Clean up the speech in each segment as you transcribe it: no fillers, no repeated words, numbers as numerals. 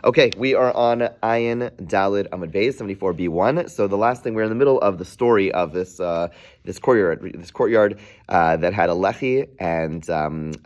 Okay, we are on Ayin Dalid Amud Beis 74b1. So the last thing, we're in the middle of the story of this courtyard that had a lechi and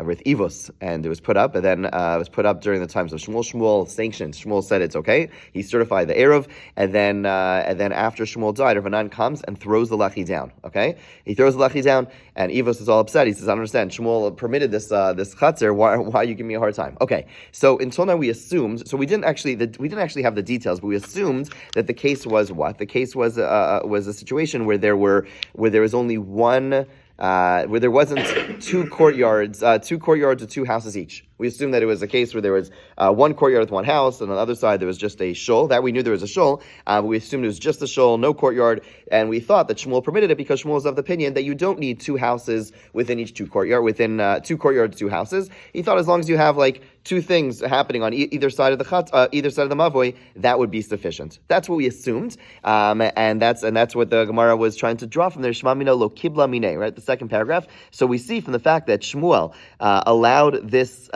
with ivos, and it was put up, and then it was put up during the times of Shmuel. Shmuel sanctioned. Shmuel said it's okay. He certified the eruv, and then after Shmuel died, Eruvin comes and throws the lechi down. Okay, he throws the lechi down, and Ivos is all upset. He says, "I don't understand. Shmuel permitted this chatzir. Why are you giving me a hard time?" Okay, so until now we assumed. So we didn't actually have the details, but we assumed that the case was what? The case was a situation where there was only one. Where there wasn't two courtyards or two houses each. We assumed that it was a case where there was one courtyard with one house, and on the other side there was just a shul. That we knew there was a shul. We assumed it was just a shul, no courtyard, and we thought that Shmuel permitted it because Shmuel was of the opinion that you don't need two houses within each two courtyards, two houses. He thought as long as you have like two things happening on either side of the either side of the mavoi, that would be sufficient. That's what we assumed, and that's what the Gemara was trying to draw from there. Shema mino lo kibla mine, right? The second paragraph. So we see from the fact that Shmuel allowed this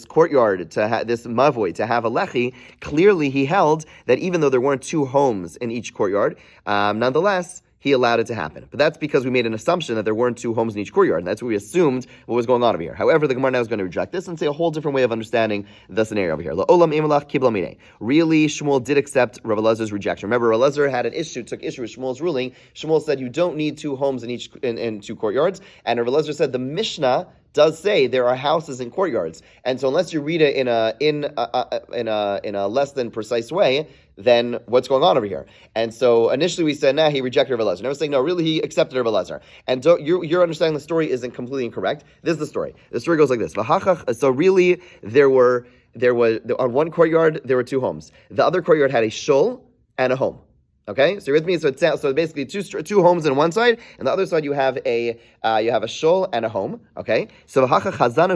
courtyard this mavoi to have a lechi. Clearly, he held that even though there weren't two homes in each courtyard, nonetheless, he allowed it to happen. But that's because we made an assumption that there weren't two homes in each courtyard, and that's what we assumed what was going on over here. However, the Gemara now is going to reject this and say a whole different way of understanding the scenario over here. La'olam imelach kibla minei. Really, Shmuel did accept Rav Elazar's rejection. Remember, Rav Elazar took issue with Shmuel's ruling. Shmuel said you don't need two homes in two courtyards, and Rav Elazar said the Mishnah does say there are houses in courtyards, and so unless you read it in a less than precise way, then what's going on over here? And so initially we said, he rejected Rav Elazar. Now we're saying, no, really he accepted Rav Elazar. And your understanding the story isn't completely incorrect. This is the story. The story goes like this. So really there was on one courtyard there were two homes. The other courtyard had a shul and a home. Okay, so you're with me. So basically two homes on one side, and the other side you have a shul and a home. Okay, so the chazan.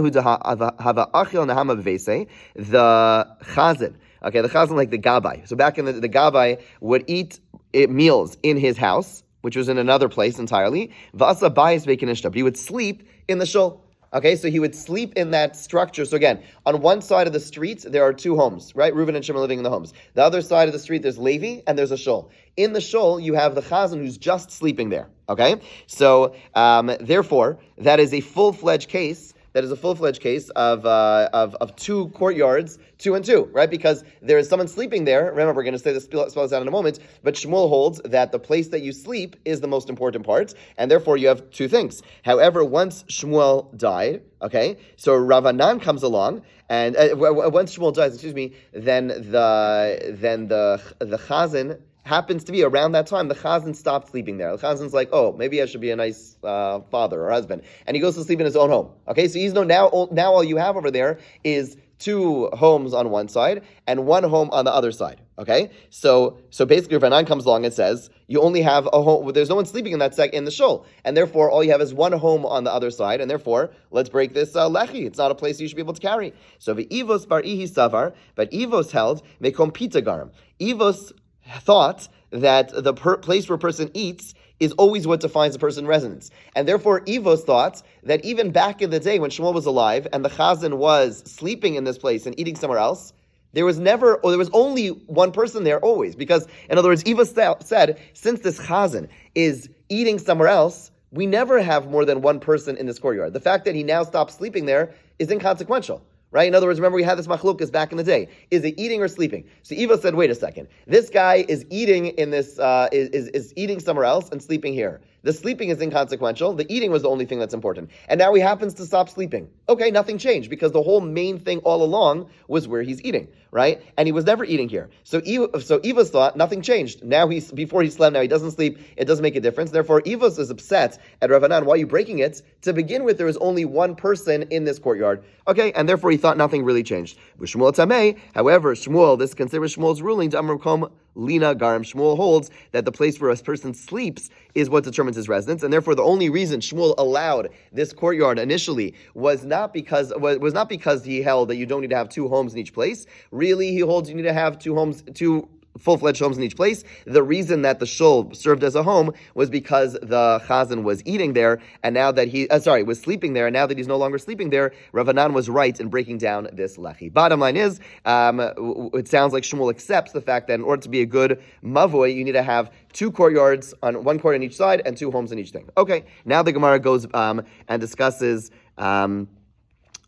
Okay, the chazan like the gabai. So back in the gabai would eat meals in his house, which was in another place entirely. V'asa bayis v'kinishta, but he would sleep in the shul. Okay, so he would sleep in that structure. So again, on one side of the street, there are two homes, right? Reuven and Shimon living in the homes. The other side of the street, there's Levi and there's a shul. In the shul, you have the chazan who's just sleeping there. Okay, so therefore, that is a full-fledged case. That is a full-fledged case of two courtyards, 2 and 2, right? Because there is someone sleeping there. Remember, we're going to say this spells out in a moment, but Shmuel holds that the place that you sleep is the most important part, and therefore you have two things. However, once Shmuel died, okay, so Rav Anan comes along, and once Shmuel dies, then the chazan happens to be around that time, the chazan stopped sleeping there. The chazan's like, oh, maybe I should be a nice father or husband. And he goes to sleep in his own home. Okay, so he's now all you have over there is two homes on one side and one home on the other side. Okay, so basically, if Ranan comes along and says you only have a home, there's no one sleeping in in the shul, and therefore all you have is one home on the other side, and therefore let's break this lechi. It's not a place you should be able to carry. So the Ivos bar ihi savar, but Ivos held mekom pita garim. Ivos thought that the place where a person eats is always what defines a person's residence. And therefore, Ivos thought that even back in the day when Shmuel was alive and the chazan was sleeping in this place and eating somewhere else, there was only one person there always. Because, in other words, Ivos said, since this chazan is eating somewhere else, we never have more than one person in this courtyard. The fact that he now stopped sleeping there is inconsequential. Right? In other words, remember we had this machlokas back in the day. Is it eating or sleeping? So Eva said, wait a second. This guy is eating in this, is eating somewhere else and sleeping here. The sleeping is inconsequential. The eating was the only thing that's important. And now he happens to stop sleeping. Okay, nothing changed because the whole main thing all along was where he's eating, right? And he was never eating here. So Eva's thought, nothing changed. Now before he slept, now he doesn't sleep. It doesn't make a difference. Therefore, Eva's is upset at Rav Anan. Why are you breaking it? To begin with, there was only one person in this courtyard. Okay, and therefore he thought nothing really changed. With Shmuel Tameh, however, this considers Shmuel's ruling to Amrukom Lina Garim. Shmuel holds that the place where a person sleeps is what determines his residence, and therefore the only reason Shmuel allowed this courtyard initially was not because he held that you don't need to have two homes in each place. Really, he holds you need to have two full-fledged homes in each place. The reason that the shul served as a home was because the chazan was eating there, and now that was sleeping there, and now that he's no longer sleeping there, Rav Hanan was right in breaking down this lechi. Bottom line is, it sounds like Shmuel accepts the fact that in order to be a good mavoy, you need to have 2 courtyards on one court on each side and 2 homes in each thing. Okay, now the Gemara goes and discusses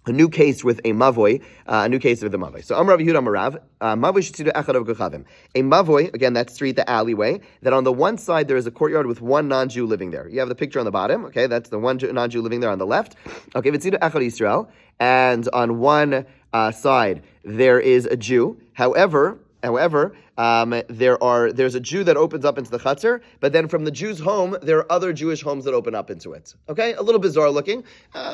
a new case with a mavoy, a new case with a mavoy. So Amar Rav Yehuda Amar Rav, mavoy shetzidu echad of gochavim. A mavoy, again, that street, the alleyway, that on the one side there is a courtyard with one non-Jew living there. You have the picture on the bottom, okay, that's the one non-Jew living there on the left. Okay, v'tzidu echad Yisrael, and on one side there is a Jew. However, there's a Jew that opens up into the chutzner, but then from the Jew's home, there are other Jewish homes that open up into it. Okay, a little bizarre looking.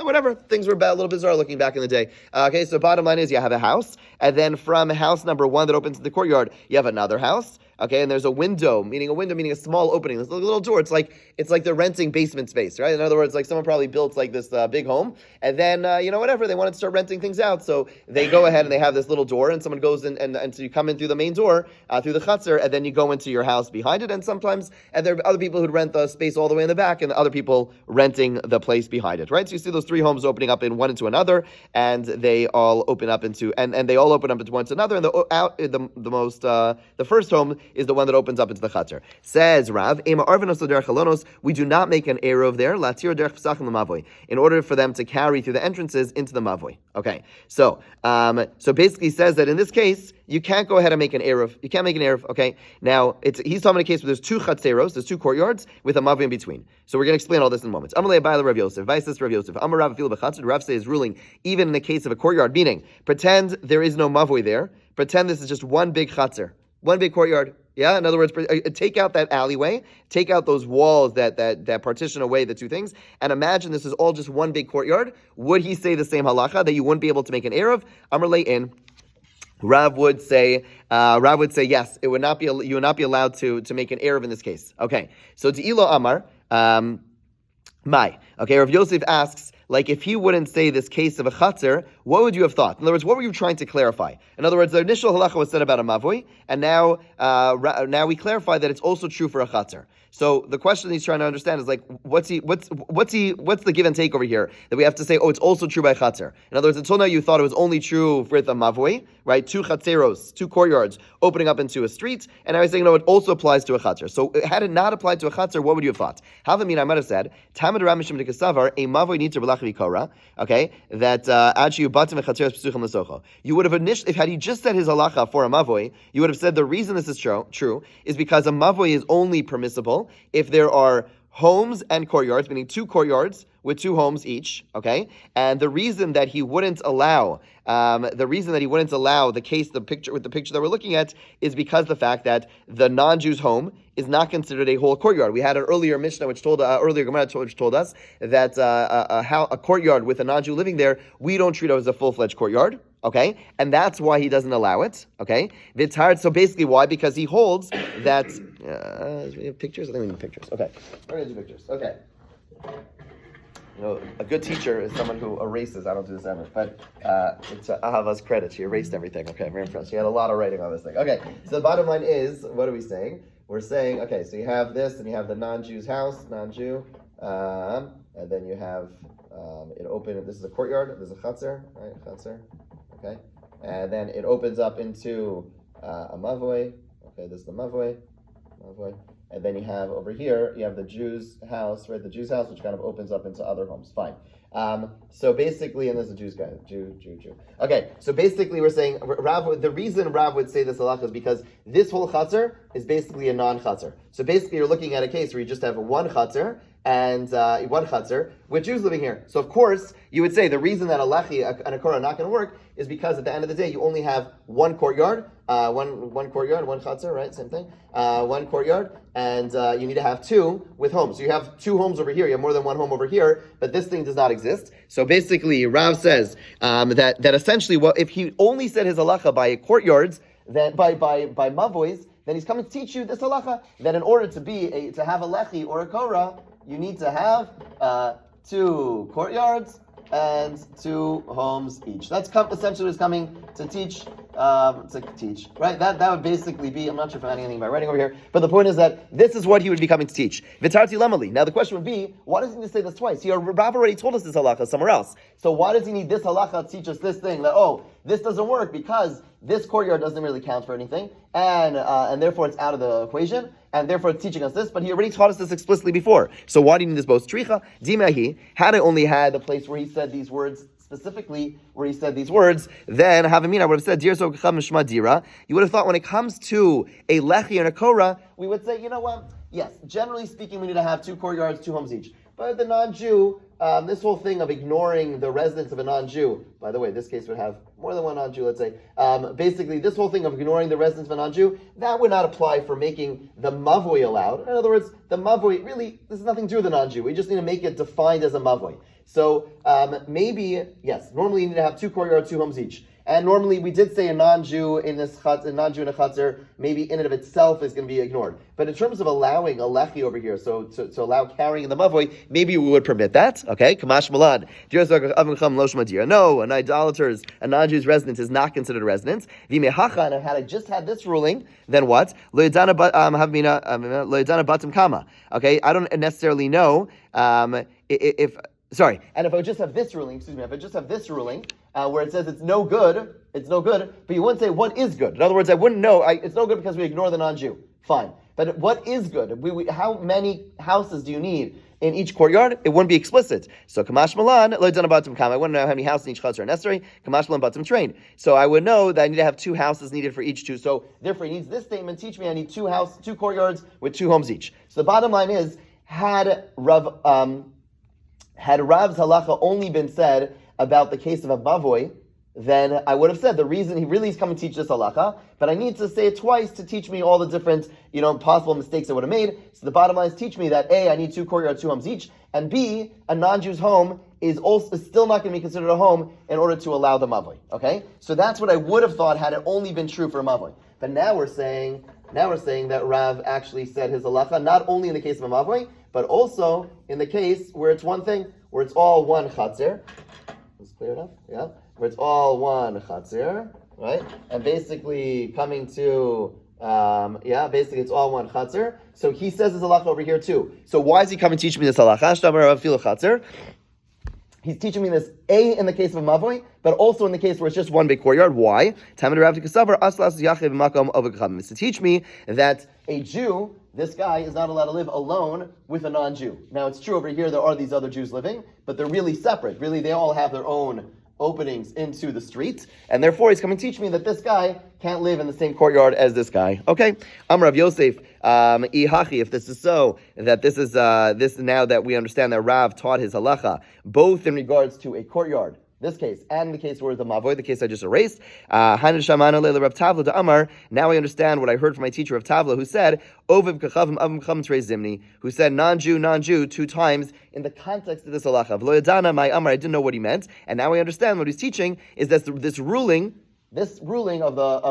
Whatever, things were a little bizarre looking back in the day. Okay, so bottom line is you have a house, and then from house number 1 that opens to the courtyard, you have another house. Okay, and there's a window, meaning a small opening. There's a little door. It's like they're renting basement space, right? In other words, like someone probably built like this big home, and then whatever, they wanted to start renting things out, so they go ahead and they have this little door, and someone goes in, and so you come in through the main door, through the chutzner, and then you go into your house behind it. And there are other people who'd rent the space all the way in the back, and the other people renting the place behind it, right? So you see those 3 homes opening up in one into another, and they all open up into and they all open up into one to another. And the first home is the one that opens up into the chutzner. Says Rav, we do not make an eruv there, in order for them to carry through the entrances into the mavoy. Okay, so basically says that in this case, you can't go ahead and make an eruv. You can't make an eruv. Okay, now he's talking about a case where there's 2 chatzeros, there's 2 courtyards with a mavoy in between. So we're going to explain all this in a moment. Amalei Abayla Rav Yosef, Vaisis Rav Yosef, Amar Rav Fil B'Chatzar. Rav says ruling even in the case of a courtyard, meaning pretend there is no mavoy there. Pretend this is just one big chatzer, one big courtyard. Yeah, in other words, take out that alleyway, take out those walls that partition away the 2 things, and imagine this is all just one big courtyard. Would he say the same halacha that you wouldn't be able to make an eruv? Amar in. Rav would say yes. It would not be. You would not be allowed to make an eruv in this case. Okay, so to Ilo Amar, Okay, Rav Yosef asks, like, if he wouldn't say this case of a chatzir, what would you have thought? In other words, what were you trying to clarify? In other words, the initial halacha was said about a mavoi, and now we clarify that it's also true for a chatzir. So the question he's trying to understand is like, what's the give and take over here that we have to say? Oh, it's also true by chatzir. In other words, until now you thought it was only true with a mavoi, right? 2 chatzeros, 2 courtyards opening up into a street, and now he's saying no, it also applies to a chatzir. So had it not applied to a chatzir, what would you have thought? How I might have said, Tamid Ramishim Dekasavar, a mavoi needs to belach vikora. Okay, that actually you batim chatzeros psuchim lesocho. You would have initially, if had he just said his halacha for a mavoi, you would have said the reason this is true is because a mavoi is only permissible if there are homes and courtyards, meaning 2 courtyards with 2 homes each, okay? And the reason that he wouldn't allow, the case, the picture that we're looking at, is because the fact that the non-Jew's home is not considered a whole courtyard. We had an earlier Mishnah which told us that a courtyard with a non-Jew living there, we don't treat it as a full-fledged courtyard. Okay, and that's why he doesn't allow it. Okay, it's hard. So basically, why? Because he holds that. We have pictures. I think we need pictures. Okay, we're gonna do pictures. Okay. You know, a good teacher is someone who erases. I don't do this ever, but it's Ahava's credit. She erased everything. Okay, I'm very impressed. She had a lot of writing on this thing. Okay, so the bottom line is, what are we saying? We're saying, okay, so you have this, and you have the non-Jew's house, non-Jew, and then you have it open. This is a courtyard. There's a chutzner, right? Chutzner. Okay, and then it opens up into a mavoi. Okay, this is the mavoi, and then you have over here, you have the Jew's house, right? The Jew's house, which kind of opens up into other homes. Fine. So basically, and there's a Jew's guy, Jew. Okay, so basically, we're saying the reason Rav would say this halacha is because this whole chatzar is basically a non-chatzar. So basically, you're looking at a case where you just have one chatzar and one chatzar with Jews living here. So of course, you would say the reason that a lechi and a korah are not going to work is because at the end of the day, you only have one courtyard, one courtyard, one chatzar, right? Same thing. One courtyard, and you need to have 2 with homes. So you have 2 homes over here. You have more than 1 home over here, but this thing does not exist. So basically, Rav says that essentially, well, if he only said his halacha by courtyards, then by mavois, then he's coming to teach you this halacha that in order to have a lechi or a korah, you need to have 2 courtyards and 2 homes each. That's essentially what it's coming to teach. Right? That would basically be. I'm not sure if I'm adding anything by writing over here, but the point is that this is what he would be coming to teach. V'tarti lamali. Now the question would be, why does he need to say this twice? Rav already told us this halacha somewhere else. So why does he need this halacha to teach us this thing? That this doesn't work because this courtyard doesn't really count for anything, and therefore it's out of the equation, and therefore it's teaching us this. But he already taught us this explicitly before. So why do you need this both? Stricha dimahi. Had I only had the place where he said these words. Specifically, where he said these words, then Havamina would have said, Dir so mishma dira. You would have thought when it comes to a lechi and a korah, we would say, you know what? Yes, generally speaking, we need to have 2 courtyards, 2 homes each. But the non-Jew, this whole thing of ignoring the residence of a non-Jew, by the way, this case would have more than one non-Jew, let's say. Basically, this whole thing of ignoring the residence of a non-Jew, that would not apply for making the mavoi allowed. In other words, the mavoi, really, this has nothing to do with the non-Jew. We just need to make it defined as a mavoi. So maybe, yes, normally you need to have 2 courtyards, 2 homes each. And normally we did say a non-Jew in a chatzir, maybe in and of itself is going to be ignored. But in terms of allowing a lechi over here, so to allow carrying in the mavoi, maybe we would permit that. Okay, kamash malad. No, an idolater's, a non-Jew's residence is not considered a residence. And had I just had this ruling, then what? Loyadana batim kama. Okay, I don't necessarily know if. Sorry, and if I just have this ruling, where it says it's no good, but you wouldn't say what is good. In other words, I wouldn't know, it's no good because we ignore the non-Jew. Fine. But what is good? How many houses do you need in each courtyard? It wouldn't be explicit. So, Kamash Malan, I wouldn't know how many houses in each chatzar are necessary. Kamash Malan batim train. So I would know that I need to have 2 houses needed for each 2. So therefore he needs this statement, teach me I need 2 courtyards with 2 homes each. So the bottom line is, had Rav's halacha only been said about the case of a mavoi, then I would have said the reason he really is coming to teach this halacha, but I need to say it twice to teach me all the different, possible mistakes I would have made. So the bottom line is teach me that A, I need 2 courtyards, 2 homes each, and B, a non-Jew's home is still not going to be considered a home in order to allow the mavoi. Okay? So that's what I would have thought had it only been true for a mavoi. But now we're saying that Rav actually said his halacha not only in the case of a mavoi, but also in the case where it's one thing, where it's all one chatzir. Is clear enough? Yeah? Where it's all one chatzir, right? And basically coming to, basically it's all one chatzir. So he says his halacha over here too. So why is he coming to teach me this halacha? He's teaching me this, A, in the case of a mavoi, but also in the case where it's just one big courtyard. Why? To teach me that a Jew, this guy, is not allowed to live alone with a non-Jew. Now, it's true over here there are these other Jews living, but they're really separate. Really, they all have their own openings into the street, and therefore he's coming to teach me that this guy can't live in the same courtyard as this guy. Okay, Rav Yosef, if this is so, that this is this now that we understand that Rav taught his halacha both in regards to a courtyard, this case, and the case where the mavoi, the case I just erased. Now I understand what I heard from my teacher of Tavla, who said, who said non-Jew 2 times in the context of this halacha. I didn't know what he meant, and now I understand what he's teaching is that this ruling of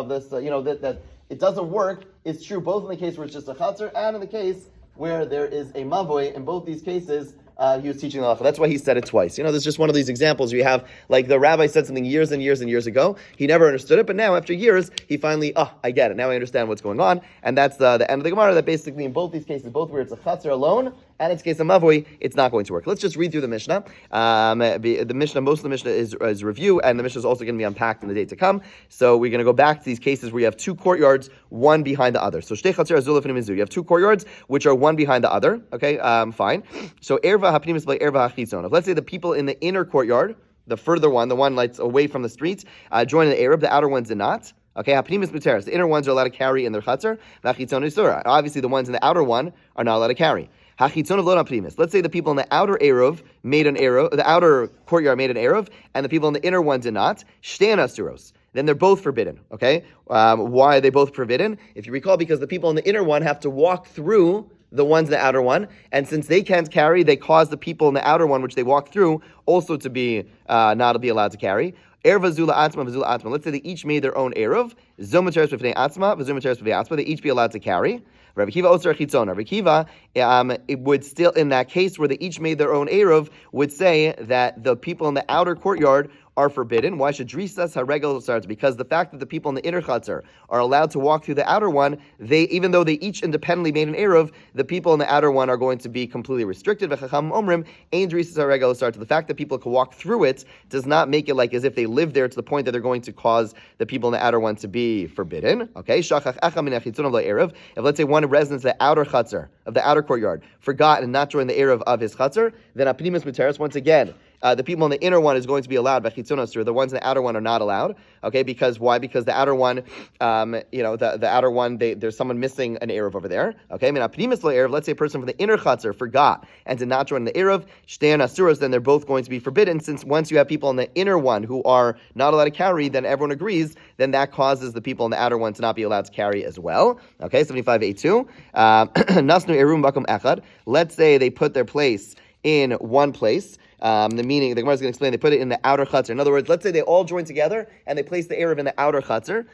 this, that it doesn't work is true both in the case where it's just a chatzar and in the case where there is a mavoi. In both these cases, he was teaching the halacha. That's why he said it twice. This is just one of these examples where you have, like the rabbi said something years and years and years ago. He never understood it, but now after years, he finally, I get it. Now I understand what's going on. And that's the end of the Gemara, that basically in both these cases, both where it's a chatzar alone, and it's case of mavoi, it's not going to work. Let's just read through the Mishnah. The Mishnah, most of the Mishnah is review, and the Mishnah is also going to be unpacked in the day to come. So we're going to go back to these cases where you have 2 courtyards, one behind the other. So shtei chatzar azul lefnim mizu. You have 2 courtyards, which are one behind the other. Okay, fine. So erva hapnimis by erva hachitzon. If let's say the people in the inner courtyard, the further one, the one that's away from the streets, join the Arab, the outer ones did not. Okay, hapnimis b'teres. The inner ones are allowed to carry in their chatzar. Vachitzon isura. Obviously, the ones in the outer one are not allowed to carry. Hachitzon of lo primis. Let's say the people in the outer Eruv made an Eruv, the outer courtyard made an Eruv, and the people in the inner one did not. Shtein asuros. Then they're both forbidden. Okay, why are they both forbidden? If you recall, because the people in the inner one have to walk through the ones in the outer one, and since they can't carry, they cause the people in the outer one, which they walk through, also to be not to be allowed to carry. Erva Zula Atzma, Vazula Atzma. Let's say they each made their own Eruv. Zomateres B'fnei Atzma, Vazumateres B'fnei Atzma. They each be allowed to carry. Rabbi Kiva Osar Chitzon. Rabbi Kiva, it would still, in that case where they each made their own Eruv, would say that the people in the outer courtyard are forbidden. Why should Drisas HaRegel starts? Because the fact that the people in the inner chutzner are allowed to walk through the outer one, even though they each independently made an Eruv, the people in the outer one are going to be completely restricted. V'chacham omrim, ein Drisas HaRegel starts. The fact that people can walk through it does not make it like as if they live there to the point that they're going to cause the people in the outer one to be forbidden. Okay, Shachach Echa min hachitzon of Eruv. If let's say one resident of the outer chutzner, of the outer courtyard, forgot and not joined the Eruv of his chutzner, then apnimis muteres, once again, the people in the inner one is going to be allowed, but the ones in the outer one are not allowed. Okay, because why? Because the outer one, the outer one, there's someone missing an Eruv over there. Okay, let's say a person from the inner chutzner forgot and did not join the Eruv, shtein asuros, then they're both going to be forbidden, since once you have people in the inner one who are not allowed to carry, then everyone agrees, then that causes the people in the outer one to not be allowed to carry as well. Okay, 75A2. Nasnu Eruvin bakum echad. Let's say they put their place in one place. The meaning, the Gemara is going to explain, they put it in the outer chutzner. In other words, let's say they all join together and they place the Eruv in the outer chutzner.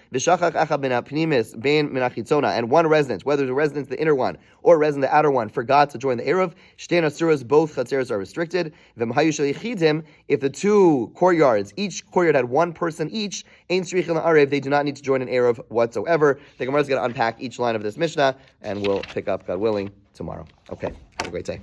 And one resident, whether the resident the inner one or resident the outer one, forgot to join the Eruv. Shtein asuras, both chutzneros are restricted. If the two courtyards, each courtyard had one person each, they do not need to join an Eruv whatsoever. The Gemara is going to unpack each line of this Mishnah, and we'll pick up, God willing, tomorrow. Okay, have a great day.